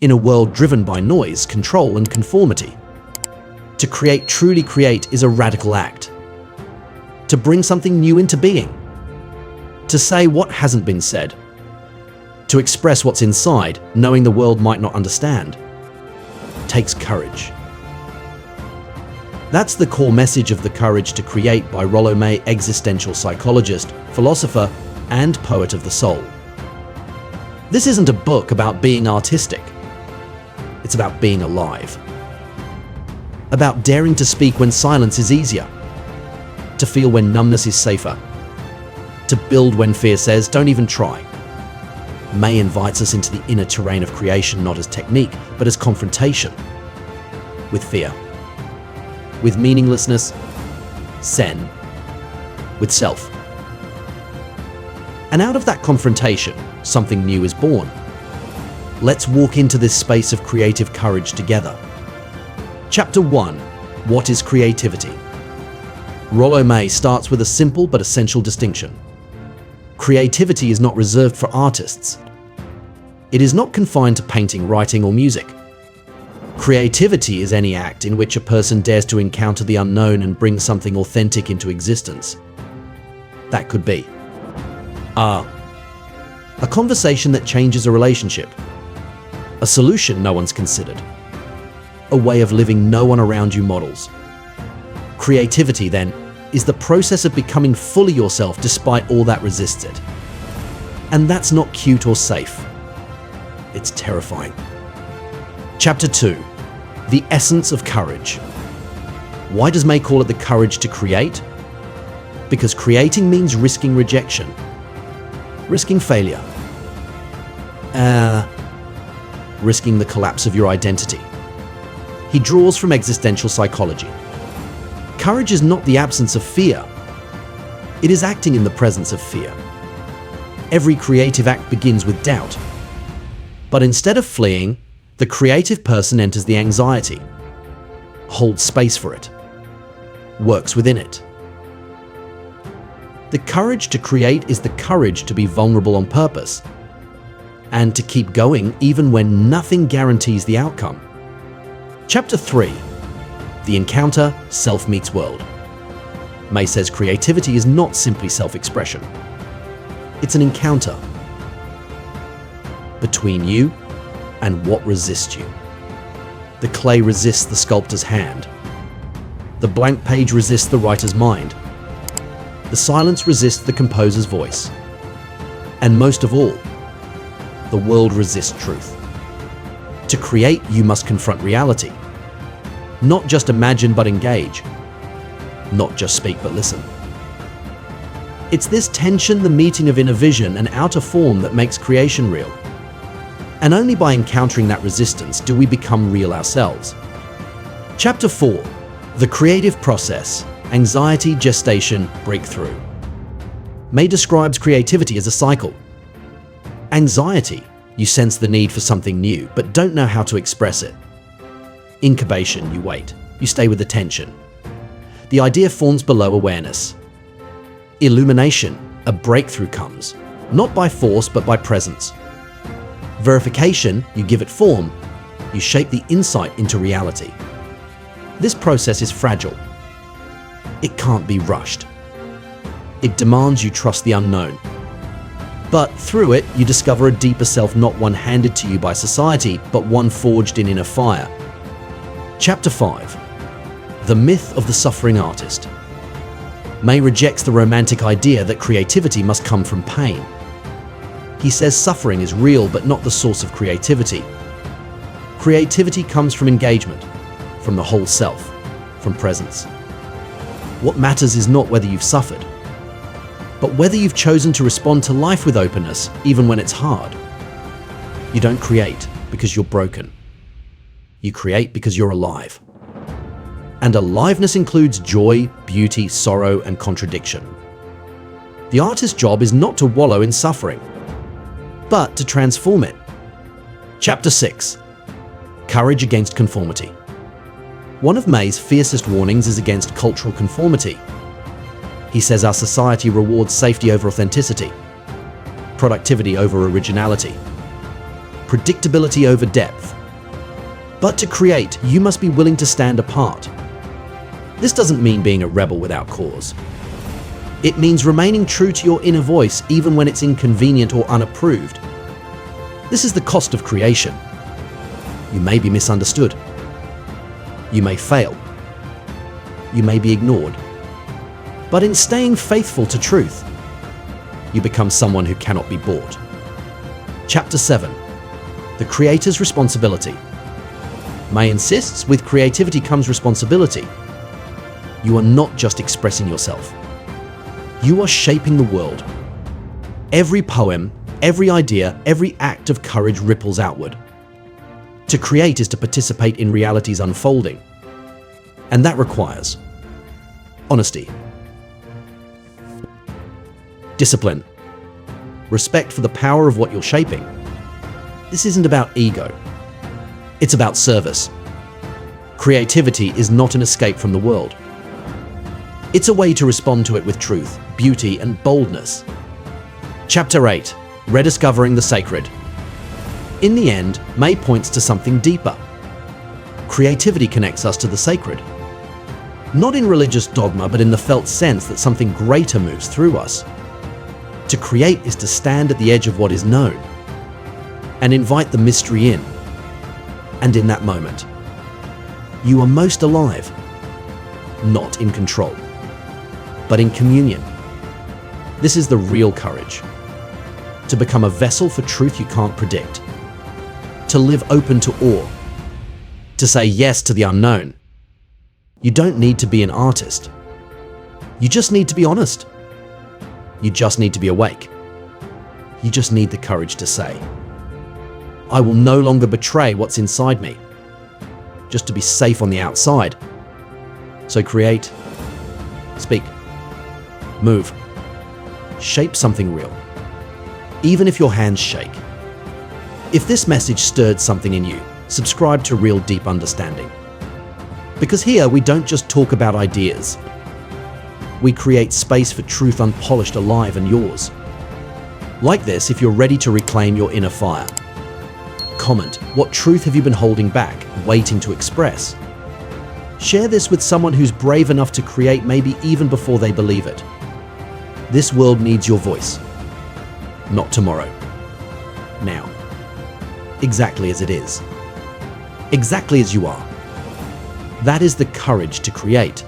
in a world driven by noise, control, and conformity. To truly create, is a radical act. To bring something new into being. To say what hasn't been said. To express what's inside, knowing the world might not understand. Takes courage. That's the core message of The Courage to Create by Rollo May, existential psychologist, philosopher, and poet of the soul. This isn't a book about being artistic. It's about being alive. About daring to speak when silence is easier. To feel when numbness is safer. To build when fear says, don't even try. May invites us into the inner terrain of creation, not as technique, but as confrontation. With fear. With meaninglessness, sen, with self. And out of that confrontation, something new is born. Let's walk into this space of creative courage together. Chapter 1. What is creativity? Rollo May starts with a simple but essential distinction. Creativity is not reserved for artists. It is not confined to painting, writing, or music. Creativity is any act in which a person dares to encounter the unknown and bring something authentic into existence. That could be a conversation that changes a relationship, a solution no one's considered, a way of living no one around you models. Creativity, then, is the process of becoming fully yourself despite all that resists it. And that's not cute or safe. It's terrifying. Chapter 2. The essence of courage. Why does May call it the courage to create? Because creating means risking rejection, risking failure, risking the collapse of your identity. He draws from existential psychology. Courage is not the absence of fear. It is acting in the presence of fear. Every creative act begins with doubt. But instead of fleeing, the creative person enters the anxiety, holds space for it, works within it. The courage to create is the courage to be vulnerable on purpose, and to keep going even when nothing guarantees the outcome. Chapter 3. The encounter, self meets world. May says creativity is not simply self-expression. It's an encounter between you and what resists you. The clay resists the sculptor's hand. The blank page resists the writer's mind. The silence resists the composer's voice. And most of all, the world resists truth. To create, you must confront reality. Not just imagine but engage. Not just speak but listen. It's this tension, the meeting of inner vision and outer form, that makes creation real. And only by encountering that resistance do we become real ourselves. Chapter 4. The creative process. Anxiety, gestation, breakthrough. May describes creativity as a cycle. Anxiety. You sense the need for something new, but don't know how to express it. Incubation. You wait. You stay with the tension. The idea forms below awareness. Illumination. A breakthrough comes, not by force but by presence. Verification, you give it form, you shape the insight into reality. This process is fragile. It can't be rushed. It demands you trust the unknown. But through it, you discover a deeper self, not one handed to you by society, but one forged in inner fire. Chapter 5. The myth of the suffering artist. May rejects the romantic idea that creativity must come from pain. He says suffering is real but not the source of creativity. Creativity comes from engagement, from the whole self, from presence. What matters is not whether you've suffered, but whether you've chosen to respond to life with openness, even when it's hard. You don't create because you're broken. You create because you're alive. And aliveness includes joy, beauty, sorrow, and contradiction. The artist's job is not to wallow in suffering, but to transform it. Chapter 6. Courage against conformity. One of May's fiercest warnings is against cultural conformity. He says our society rewards safety over authenticity, productivity over originality, predictability over depth. But to create, you must be willing to stand apart. This doesn't mean being a rebel without cause. It means remaining true to your inner voice even when it's inconvenient or unapproved. This is the cost of creation. You may be misunderstood. You may fail. You may be ignored. But in staying faithful to truth, you become someone who cannot be bought. Chapter 7. The Creator's Responsibility. May insists, with creativity comes responsibility. You are not just expressing yourself. You are shaping the world. Every poem, every idea, every act of courage ripples outward. To create is to participate in reality's unfolding. And that requires honesty, discipline, respect for the power of what you're shaping. This isn't about ego. It's about service. Creativity is not an escape from the world. It's a way to respond to it with truth, beauty, and boldness. Chapter 8. Rediscovering the Sacred. In the end, May points to something deeper. Creativity connects us to the sacred. Not in religious dogma, but in the felt sense that something greater moves through us. To create is to stand at the edge of what is known and invite the mystery in. And in that moment, you are most alive, not in control, but in communion. This is the real courage. To become a vessel for truth you can't predict. To live open to awe. To say yes to the unknown. You don't need to be an artist. You just need to be honest. You just need to be awake. You just need the courage to say, I will no longer betray what's inside me, just to be safe on the outside. So create, speak, move, shape something real, even if your hands shake. If this message stirred something in you, subscribe to Real Deep Understanding. Because here we don't just talk about ideas. We create space for truth unpolished, alive, and yours. Like this, if you're ready to reclaim your inner fire. Comment, what truth have you been holding back, waiting to express? Share this with someone who's brave enough to create, maybe even before they believe it. This world needs your voice. Not tomorrow. Now. Exactly as it is. Exactly as you are. That is the courage to create.